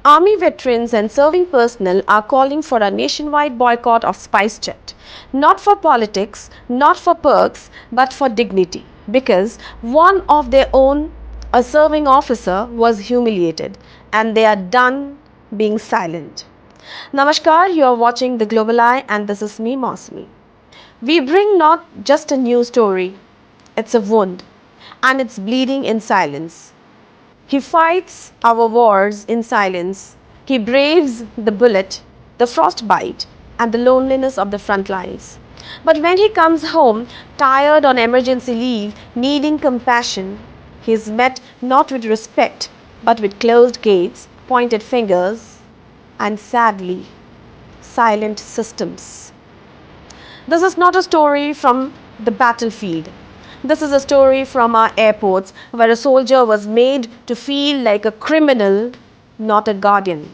Army veterans and serving personnel are calling for a nationwide boycott of SpiceJet. Not for politics, not for perks, but for dignity. Because one of their own, a serving officer, was humiliated and they are done being silent. Namaskar, you are watching The Global Eye and this is me, Mousumi. We bring not just a news story, it's a wound and it's bleeding in silence. He fights our wars in silence. He braves the bullet, the frostbite, and the loneliness of the front lines. But when he comes home, tired on emergency leave, needing compassion, he is met not with respect, but with closed gates, pointed fingers, and sadly, silent systems. This is not a story from the battlefield. This is a story from our airports where a soldier was made to feel like a criminal, not a guardian.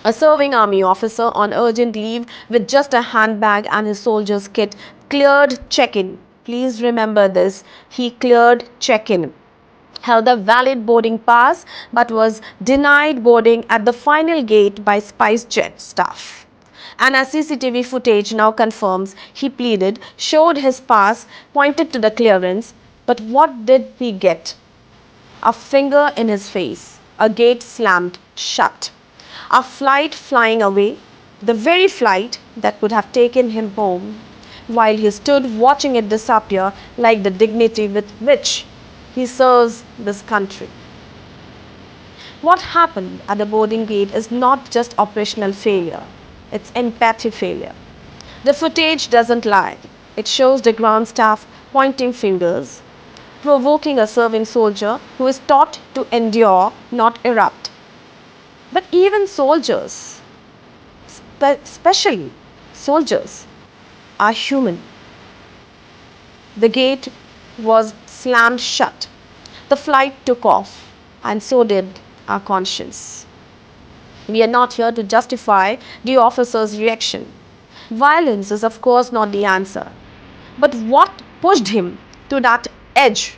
A serving army officer on urgent leave with just a handbag and his soldier's kit cleared check-in. Please remember this. He cleared check-in. Held a valid boarding pass but was denied boarding at the final gate by SpiceJet staff. And as CCTV footage now confirms, he pleaded, showed his pass, pointed to the clearance. But what did he get? A finger in his face, a gate slammed shut, a flight flying away, the very flight that would have taken him home, while he stood watching it disappear like the dignity with which he serves this country. What happened at the boarding gate is not just operational failure. It's empathy failure. The footage doesn't lie. It shows the ground staff pointing fingers, provoking a serving soldier who is taught to endure, not erupt. But even soldiers, especially soldiers, are human. The gate was slammed shut. The flight took off, and so did our conscience. We are not here to justify the officer's reaction. Violence is, of course, not the answer. But what pushed him to that edge?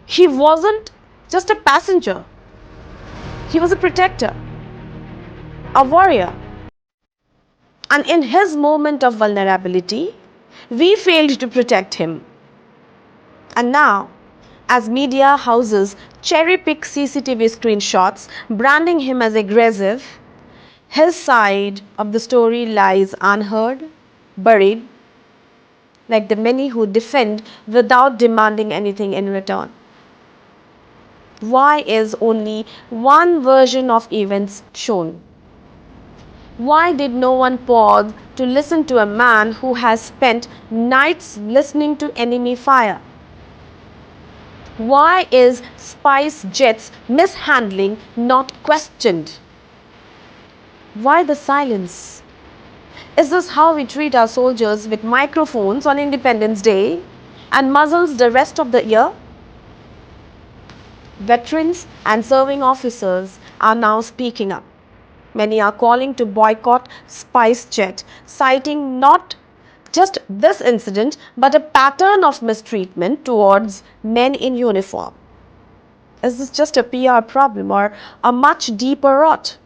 He wasn't just a passenger, he was a protector, a warrior. And in his moment of vulnerability, we failed to protect him. And now, as media houses cherry pick CCTV screenshots branding him as aggressive, his side of the story lies unheard, buried, like the many who defend without demanding anything in return. Why is only one version of events shown? Why did no one pause to listen to a man who has spent nights listening to enemy fire? Why is SpiceJet's mishandling not questioned? Why the silence? Is this how we treat our soldiers with microphones on Independence Day and muzzles the rest of the year? Veterans and serving officers are now speaking up. Many are calling to boycott SpiceJet, citing not just this incident but a pattern of mistreatment towards men in uniform. Is this just a PR problem or a much deeper rot?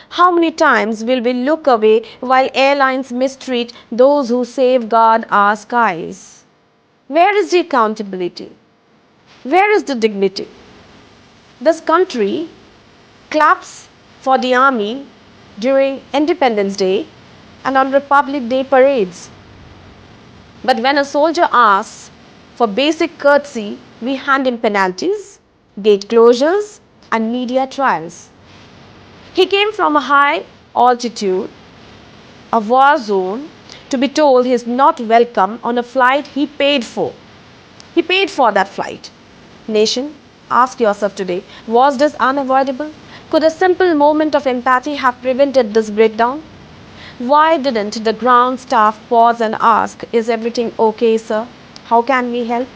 How many times will we look away while airlines mistreat those who safeguard our skies? Where is the accountability? Where is the dignity? This country claps for the army during Independence Day and on Republic Day parades. But when a soldier asks for basic courtesy, we hand him penalties, gate closures, and media trials. He came from a high altitude, a war zone, to be told he is not welcome on a flight he paid for. He paid for that flight. Nation, ask yourself today, was this unavoidable? Could a simple moment of empathy have prevented this breakdown? Why didn't the ground staff pause and ask, is everything okay, sir? How can we help?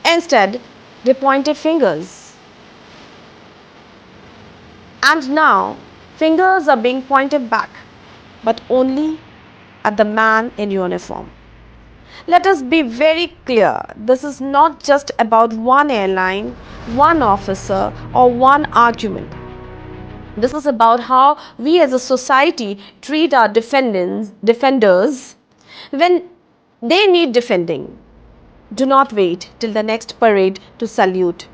Instead, they pointed fingers. And now, fingers are being pointed back, but only at the man in uniform. Let us be very clear. This is not just about one airline, one officer, or one argument. This is about how we as a society treat our defenders when they need defending. Do not wait till the next parade to salute.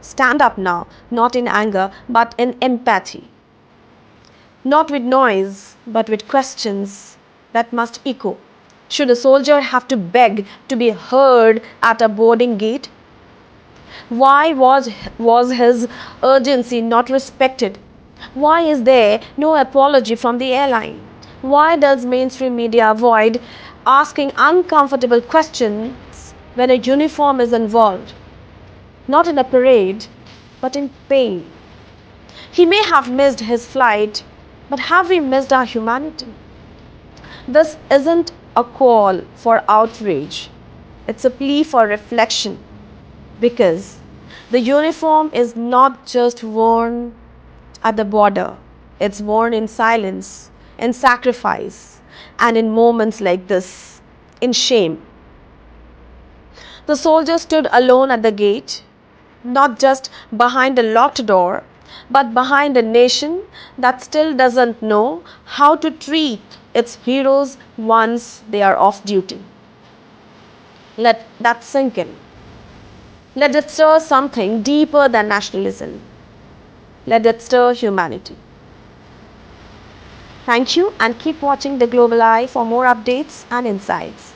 Stand up now, not in anger, but in empathy. Not with noise, but with questions that must echo. Should a soldier have to beg to be heard at a boarding gate? Why was his urgency not respected? Why is there no apology from the airline? Why does mainstream media avoid asking uncomfortable questions when a uniform is involved? Not in a parade, but in pain. He may have missed his flight, but have we missed our humanity? This isn't a call for outrage, it's a plea for reflection because the uniform is not just worn at the border, it's worn in silence, in sacrifice, and in moments like this, in shame. The soldier stood alone at the gate, not just behind a locked door, but behind a nation that still doesn't know how to treat its heroes once they are off duty. Let that sink in. Let it stir something deeper than nationalism. Let it stir humanity. Thank you and keep watching The Global Eye for more updates and insights.